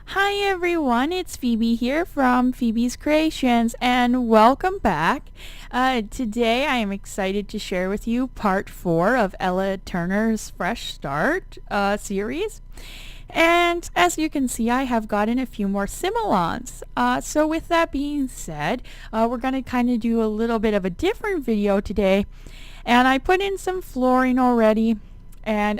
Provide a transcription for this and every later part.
Hi everyone, it's Phoebe here from Phoebe's Creations and welcome back. Today I am excited to share with you part 4 of Ella Turner's Fresh Start series. And as you can see, I have gotten a few more Similons. So with that being said, we're going to kind of do a little bit of a different video today. And I put in some flooring already, and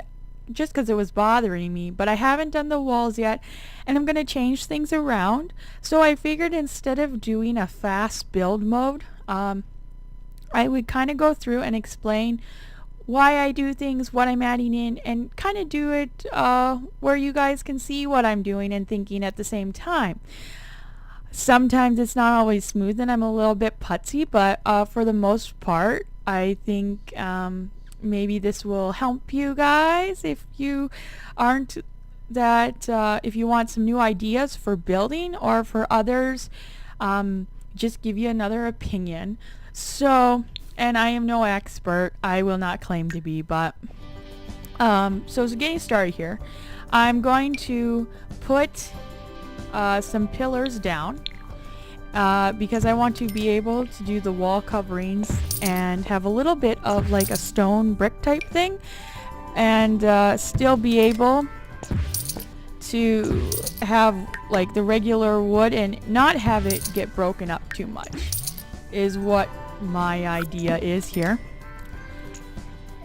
just because it was bothering me, but I haven't done the walls yet, and I'm going to change things around. So I figured instead of doing a fast build mode, I would kind of go through and explain why I do things, what I'm adding in, and kind of do it where you guys can see what I'm doing and thinking at the same time. Sometimes it's not always smooth and I'm a little bit putsy, but for the most part, I think maybe this will help you guys if you aren't that, if you want some new ideas for building, or for others, just give you another opinion. So, and I am no expert, I will not claim to be, but so getting started here, I'm going to put some pillars down because I want to be able to do the wall coverings and have a little bit of like a stone brick type thing, and still be able to have like the regular wood and not have it get broken up too much, is what my idea is here.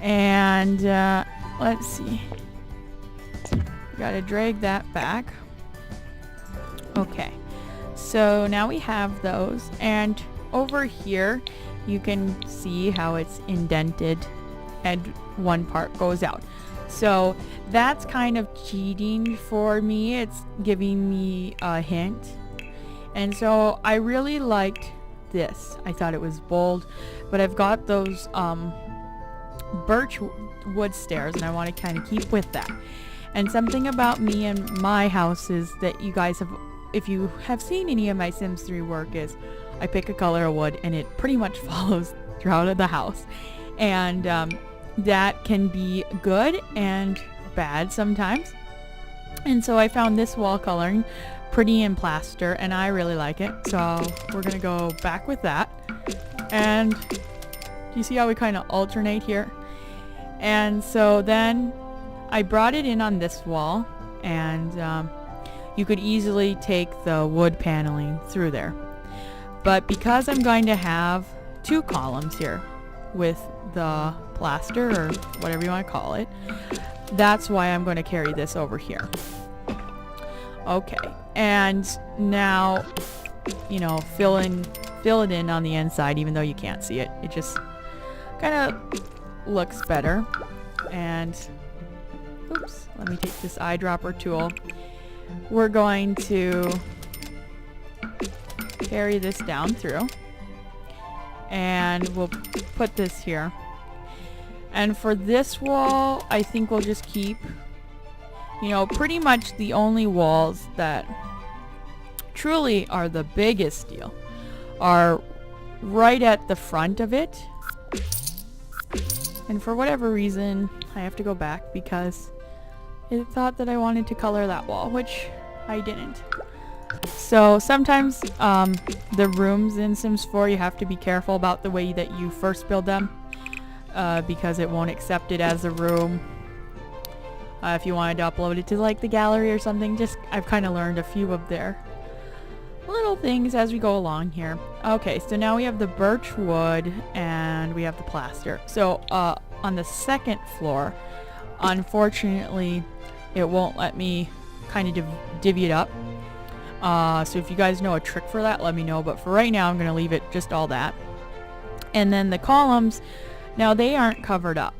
And let's see, gotta drag that back. Okay, so now we have those, and over here you can see how it's indented and one part goes out. So that's kind of cheating for me. It's giving me a hint. And so I really liked this. I thought it was bold, but I've got those birch wood stairs and I want to kind of keep with that. And something about me and my house is that you guys have, if you have seen any of my Sims 3 work, is I pick a color of wood and it pretty much follows throughout the house. And that can be good and bad sometimes. And so I found this wall coloring pretty in plaster and I really like it. So we're going to go back with that. And do you see how we kind of alternate here? And so then I brought it in on this wall, and you could easily take the wood paneling through there. But because I'm going to have two columns here with the plaster, or whatever you want to call it, that's why I'm going to carry this over here. Okay, and now, you know, fill it in on the inside, even though you can't see it. It just kind of looks better. And oops, let me take this eyedropper tool. We're going to carry this down through, and we'll put this here. And for this wall, I think we'll just keep, you know, pretty much the only walls that truly are the biggest deal are right at the front of it. And for whatever reason, I have to go back because it thought that I wanted to color that wall, which I didn't. So sometimes the rooms in Sims 4, you have to be careful about the way that you first build them, because it won't accept it as a room. If you wanted to upload it to like the gallery or something, just I've kind of learned a few of their little things as we go along here. Okay, so now we have the birch wood and we have the plaster. So on the second floor, unfortunately, it won't let me kind of divvy it up. So if you guys know a trick for that, let me know. But for right now, I'm going to leave it just all that. And then the columns, now they aren't covered up.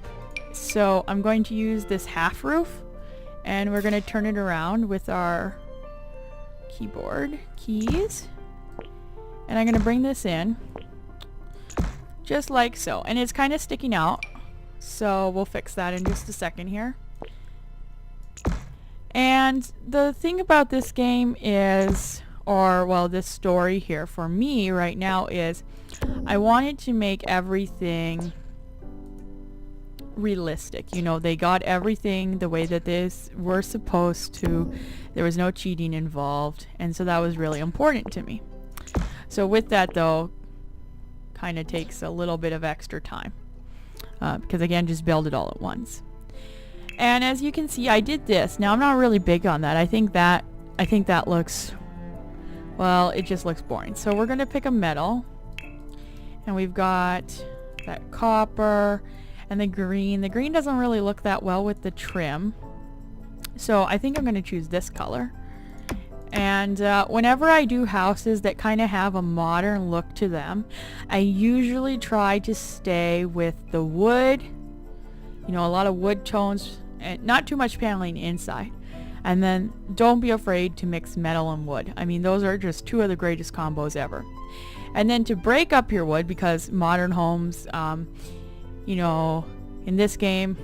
So I'm going to use this half roof, and we're going to turn it around with our keyboard keys. And I'm going to bring this in just like so. And it's kind of sticking out, so we'll fix that in just a second here. And the thing about this game is, or well, this story here for me right now is, I wanted to make everything realistic. You know, they got everything the way that this were supposed to. There was no cheating involved, and so that was really important to me. So with that though, kind of takes a little bit of extra time because again, just build it all at once. And as you can see, I did this. Now I'm not really big on that. I think that looks, well, it just looks boring. So we're gonna pick a metal, and we've got that copper and the green. The green doesn't really look that well with the trim, so I think I'm gonna choose this color. And whenever I do houses that kind of have a modern look to them, I usually try to stay with the wood, you know, a lot of wood tones and not too much paneling inside. And then don't be afraid to mix metal and wood. I mean, those are just two of the greatest combos ever. And then to break up your wood, because modern homes, you know, in this game,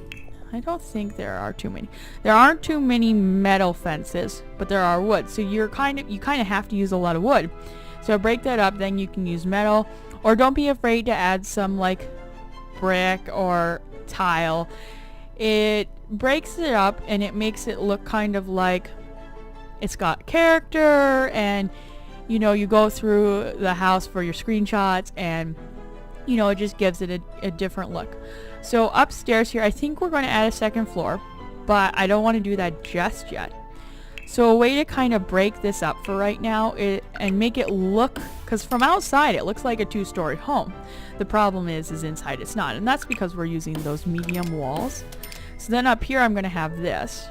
I don't think there are too many. There aren't too many metal fences, but there are wood. So you kind of have to use a lot of wood. So break that up, then you can use metal, or don't be afraid to add some like brick or tile. It breaks it up and it makes it look kind of like it's got character, and you know, you go through the house for your screenshots, and you know, it just gives it a different look. So upstairs here, I think we're going to add a second floor, but I don't want to do that just yet. So a way to kind of break this up for right now and make it look, because from outside it looks like a two-story home. The problem is inside it's not, and that's because we're using those medium walls. So then up here I'm going to have this.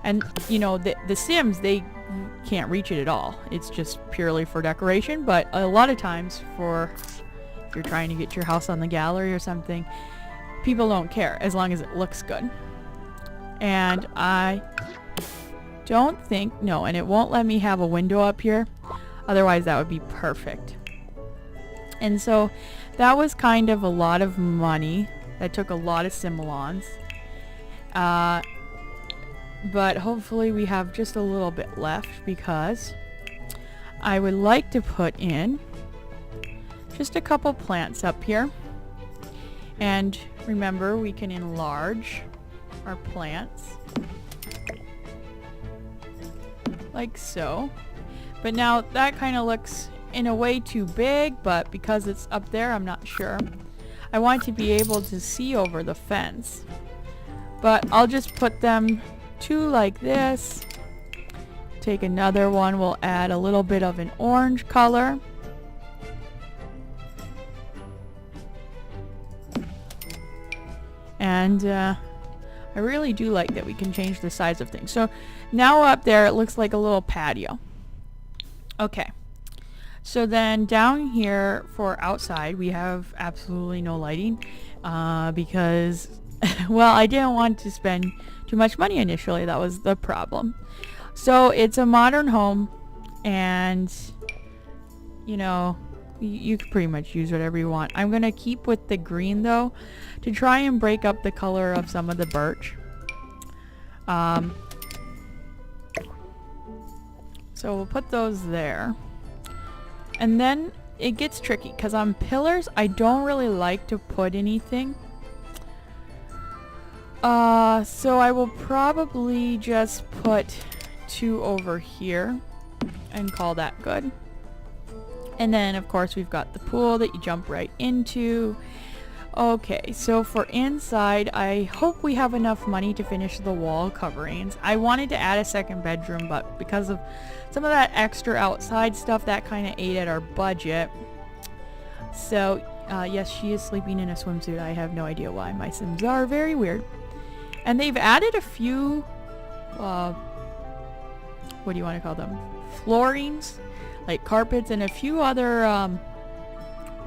And you know, the Sims, they can't reach it at all. It's just purely for decoration, but a lot of times you're trying to get your house on the gallery or something, people don't care as long as it looks good. And I don't think, no, and it won't let me have a window up here, otherwise that would be perfect. And so that was kind of a lot of money. That took a lot of simulons, but hopefully we have just a little bit left, because I would like to put in just a couple plants up here. And remember, we can enlarge our plants like so. But now that kind of looks in a way too big, but because it's up there, I'm not sure. I want to be able to see over the fence, but I'll just put them two like this. Take another one, we'll add a little bit of an orange color. And I really do like that we can change the size of things. So now up there it looks like a little patio. Okay, so then down here for outside we have absolutely no lighting because well, I didn't want to spend too much money initially. That was the problem. So it's a modern home, and you know, you can pretty much use whatever you want. I'm gonna keep with the green though, to try and break up the color of some of the birch. So we'll put those there. And then it gets tricky, because on pillars I don't really like to put anything. So I will probably just put two over here and call that good. And then of course we've got the pool that you jump right into. Okay, so for inside, I hope we have enough money to finish the wall coverings. I wanted to add a second bedroom, but because of some of that extra outside stuff, that kind of ate at our budget. So yes, she is sleeping in a swimsuit. I have no idea why. My Sims are very weird. And they've added a few, what do you want to call them? Floorings, like carpets, and a few other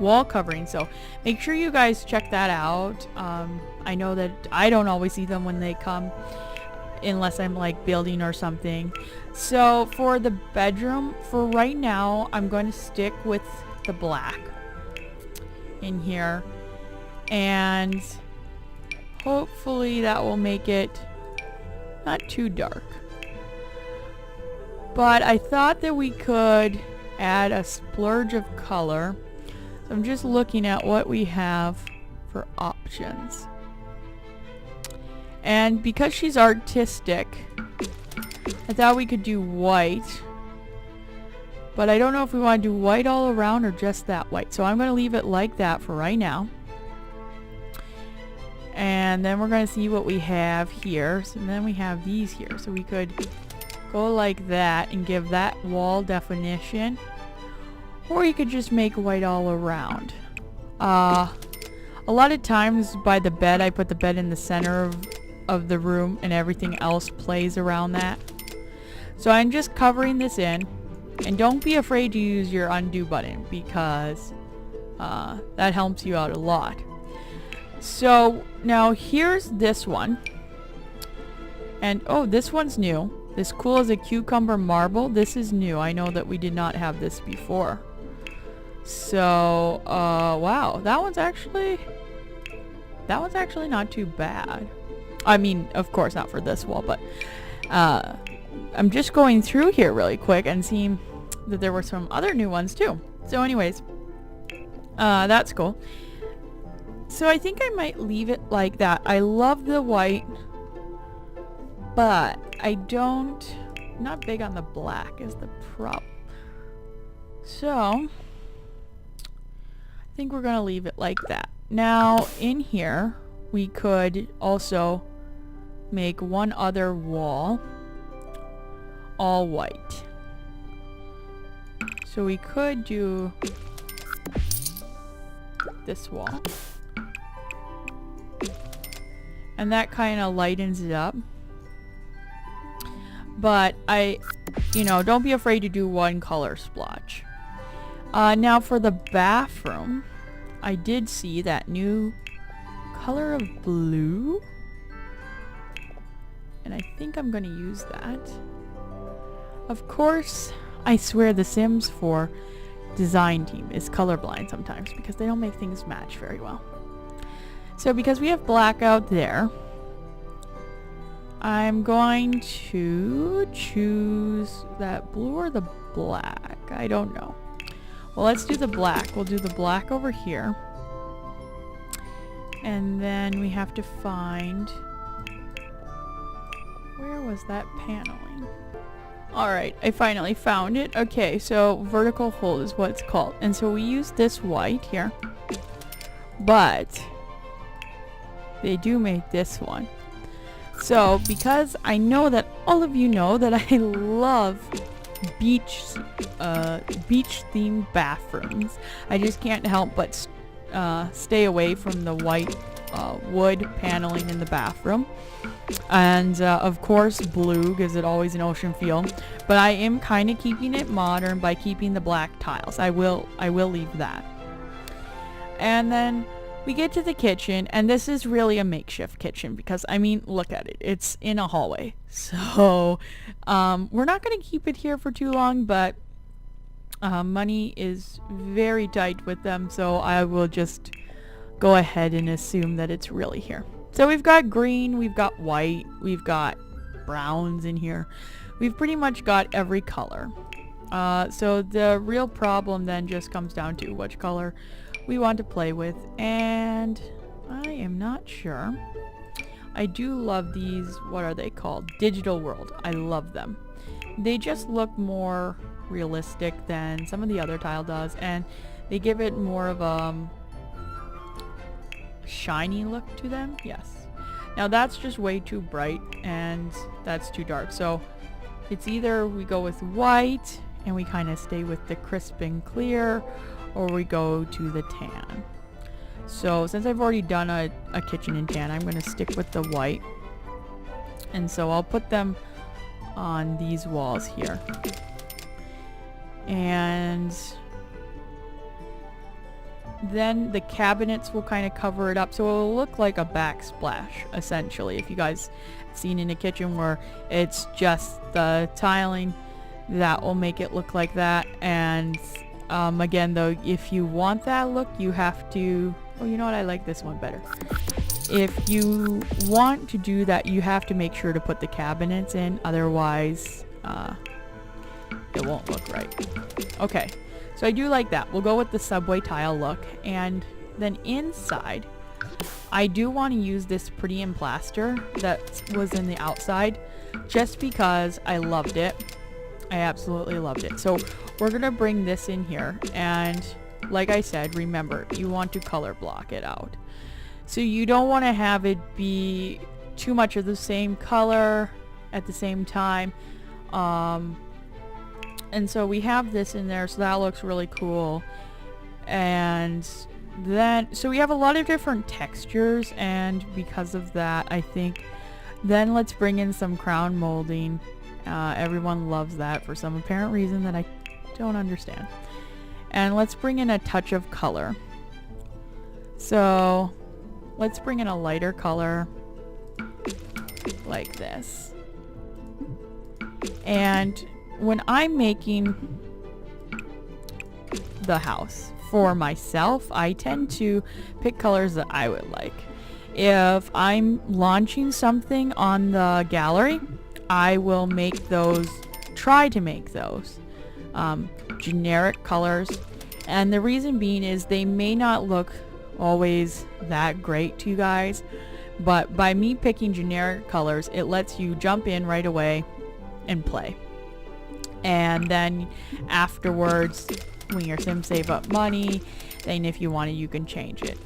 wall coverings. So make sure you guys check that out. I know that I don't always see them when they come, unless I'm like building or something. So for the bedroom, for right now, I'm going to stick with the black in here, and hopefully that will make it not too dark. But I thought that we could add a splurge of color. So I'm just looking at what we have for options. And because she's artistic, I thought we could do white. But I don't know if we want to do white all around or just that white. So I'm going to leave it like that for right now. And then we're going to see what we have here. So then we have these here. So we could go like that and give that wall definition. Or you could just make white all around. A lot of times by the bed, I put the bed in the center of the room and everything else plays around that. So I'm just covering this in. And don't be afraid to use your undo button because that helps you out a lot. So now here's this one. And oh, this one's new. This cool as a cucumber marble. This is new. I know that we did not have this before. So, wow. That one's actually not too bad. I mean, of course not for this wall, but I'm just going through here really quick and seeing that there were some other new ones too. So anyways, that's cool. So I think I might leave it like that. I love the white, but I'm not big on the black is the problem. So I think we're gonna leave it like that. Now in here we could also make one other wall all white. So we could do this wall. And that kind of lightens it up. But don't be afraid to do one color splotch. Now for the bathroom, I did see that new color of blue. And I think I'm going to use that. Of course, I swear the Sims 4 design team is colorblind sometimes because they don't make things match very well. So because we have black out there, I'm going to choose that blue or the black. I don't know. Well, let's do the black. We'll do the black over here. And then we have to find... where was that paneling? Alright, I finally found it. Okay, so vertical hole is what it's called. And so we use this white here. But they do make this one. So because I know that all of you know that I love beach themed bathrooms, I just can't help but stay away from the white wood paneling in the bathroom. And of course blue gives it always an ocean feel, but I am kind of keeping it modern by keeping the black tiles. I will leave that. And then we get to the kitchen, and this is really a makeshift kitchen because I mean, look at it, it's in a hallway. So we're not going to keep it here for too long, but money is very tight with them, so I will just go ahead and assume that it's really here. So we've got green, we've got white, we've got browns in here. We've pretty much got every color. So the real problem then just comes down to which color we want to play with, and I am not sure. I do love these, what are they called? Digital World. I love them. They just look more realistic than some of the other tile does, and they give it more of a shiny look to them. Yes. Now that's just way too bright and that's too dark. So it's either we go with white and we kind of stay with the crisp and clear, or we go to the tan. So since I've already done a kitchen in tan, I'm going to stick with the white. And so I'll put them on these walls here. And then the cabinets will kind of cover it up, so it'll look like a backsplash essentially. If you guys have seen in a kitchen where it's just the tiling, that will make it look like that. And again though, if you want that look, you have to, oh, you know what, I like this one better. If you want to do that, you have to make sure to put the cabinets in, otherwise it won't look right. Okay, so I do like that. We'll go with the subway tile look, and then inside I do want to use this Pretty in Plaster that was in the outside just because I loved it. I absolutely loved it. So we're going to bring this in here, and like I said, remember, you want to color block it out. So you don't want to have it be too much of the same color at the same time. And so we have this in there, so that looks really cool. And then, so we have a lot of different textures, and because of that, I think, then let's bring in some crown molding. Everyone loves that for some apparent reason that I don't understand. And let's bring in a touch of color. So let's bring in a lighter color like this. And when I'm making the house for myself, I tend to pick colors that I would like. If I'm launching something on the gallery, I will make those, try to make those generic colors. And the reason being is they may not look always that great to you guys, but by me picking generic colors, it lets you jump in right away and play. And then afterwards, when your Sims save up money, then if you want it, you can change it.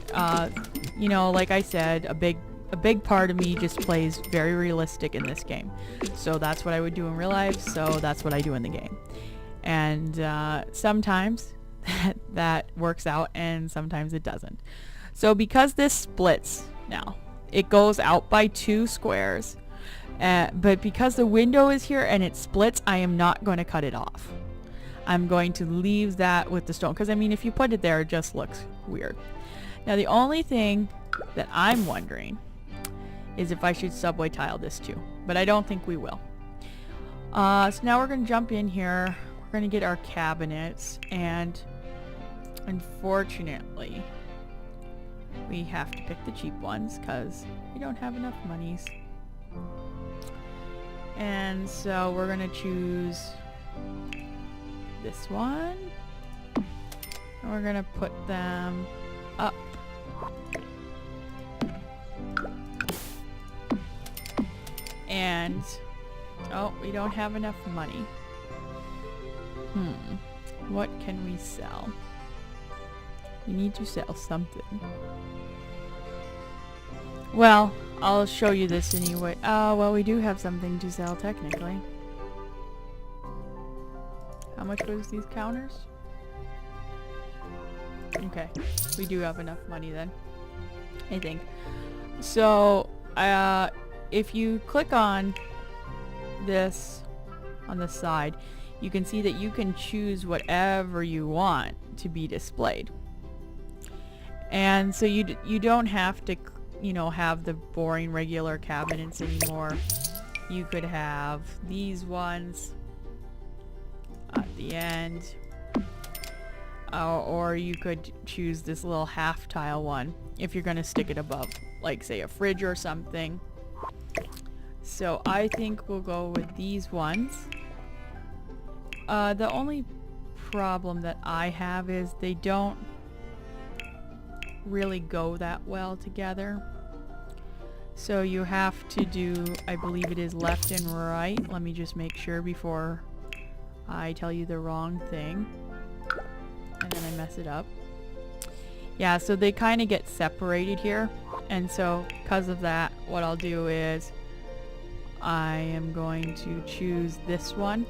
You know, like I said, a big part of me just plays very realistic in this game. So that's what I would do in real life, so that's what I do in the game. And sometimes that works out, and sometimes it doesn't. So because this splits now, it goes out by 2 squares. But because the window is here and it splits, I am not going to cut it off. I'm going to leave that with the stone, because I mean, if you put it there, it just looks weird. Now the only thing that I'm wondering is if I should subway tile this too, but I don't think we will. So now we're going to jump in here. We're going to get our cabinets, and unfortunately we have to pick the cheap ones because we don't have enough monies. And so we're going to choose this one, and we're going to put them up. And oh, we don't have enough money. What can we sell? We need to sell something. Well, I'll show you this anyway. Well, we do have something to sell technically. How much was these counters? Okay, we do have enough money then, I think. So, if you click on this on the side, you can see that you can choose whatever you want to be displayed. And so you don't have to, you know, have the boring regular cabinets anymore. You could have these ones at the end, or you could choose this little half tile one if you're going to stick it above, like say a fridge or something. So I think we'll go with these ones. The only problem that I have is they don't really go that well together. So you have to do, I believe it is left and right. Let me just make sure before I tell you the wrong thing and then I mess it up. Yeah, so they kind of get separated here, and so because of that, what I'll do is I am going to choose this one,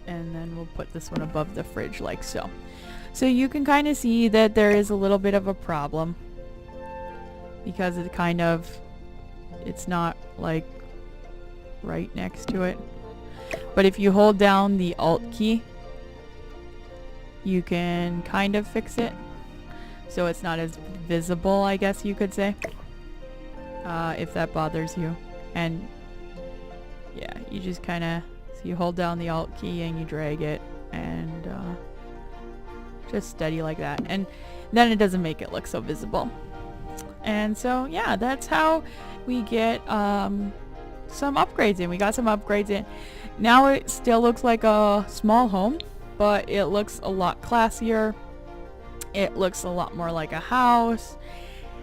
and then we'll put this one above the fridge like so. So you can kind of see that there is a little bit of a problem because it kind of, it's not like right next to it. But if you hold down the Alt key, you can kind of fix it so it's not as visible, I guess you could say, if that bothers you. And yeah, you just kind of, so you hold down the Alt key and you drag it, and just steady like that, and then it doesn't make it look so visible. And so yeah, that's how we get some upgrades in. We got some upgrades in. Now it still looks like a small home, but it looks a lot classier. it looks a lot more like a house.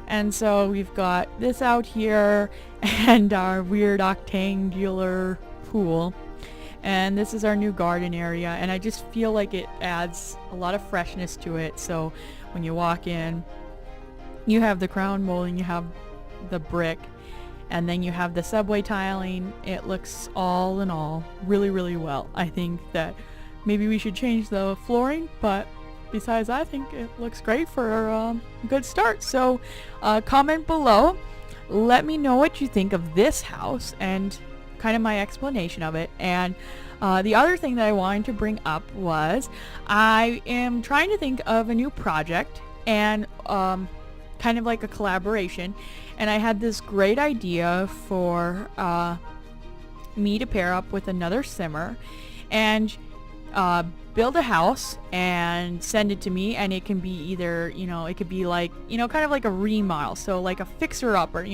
And so we've got this out here and our weird octangular pool. And this is our new garden area, and I just feel like it adds a lot of freshness to it. So when you walk in, you have the crown molding, you have the brick, and then you have the subway tiling. It looks all in all really, really well. I think that maybe we should change the flooring, but besides, I think it looks great for a good start. So comment below. Let me know what you think of this house and kind of my explanation of it. And the other thing that I wanted to bring up was I am trying to think of a new project and kind of like a collaboration. And I had this great idea for me to pair up with another simmer and build a house and send it to me. And it can be either, it could be like, kind of like a remodel. So like a fixer-upper,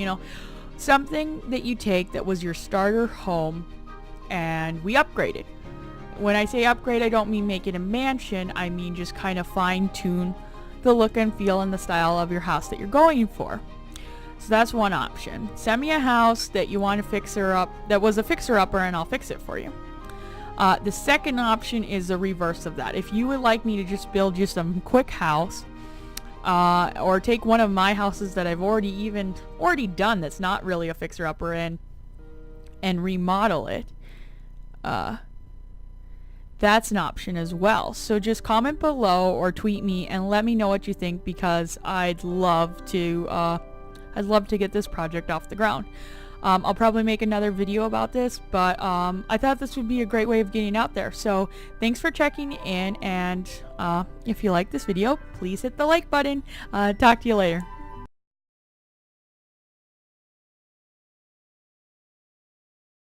something that you take that was your starter home and we upgrade it. When I say upgrade, I don't mean make it a mansion. I mean just kind of fine-tune the look and feel and the style of your house that you're going for. So that's one option. Send me a house that you want to fixer up, that was a fixer-upper, and I'll fix it for you. The second option is the reverse of that. If you would like me to just build you some quick house, or take one of my houses that I've already done that's not really a fixer-upper and remodel it, that's an option as well. So just comment below or tweet me and let me know what you think, because I'd love to get this project off the ground. I'll probably make another video about this, but I thought this would be a great way of getting out there. So thanks for checking in, and if you like this video, please hit the like button. Talk to you later.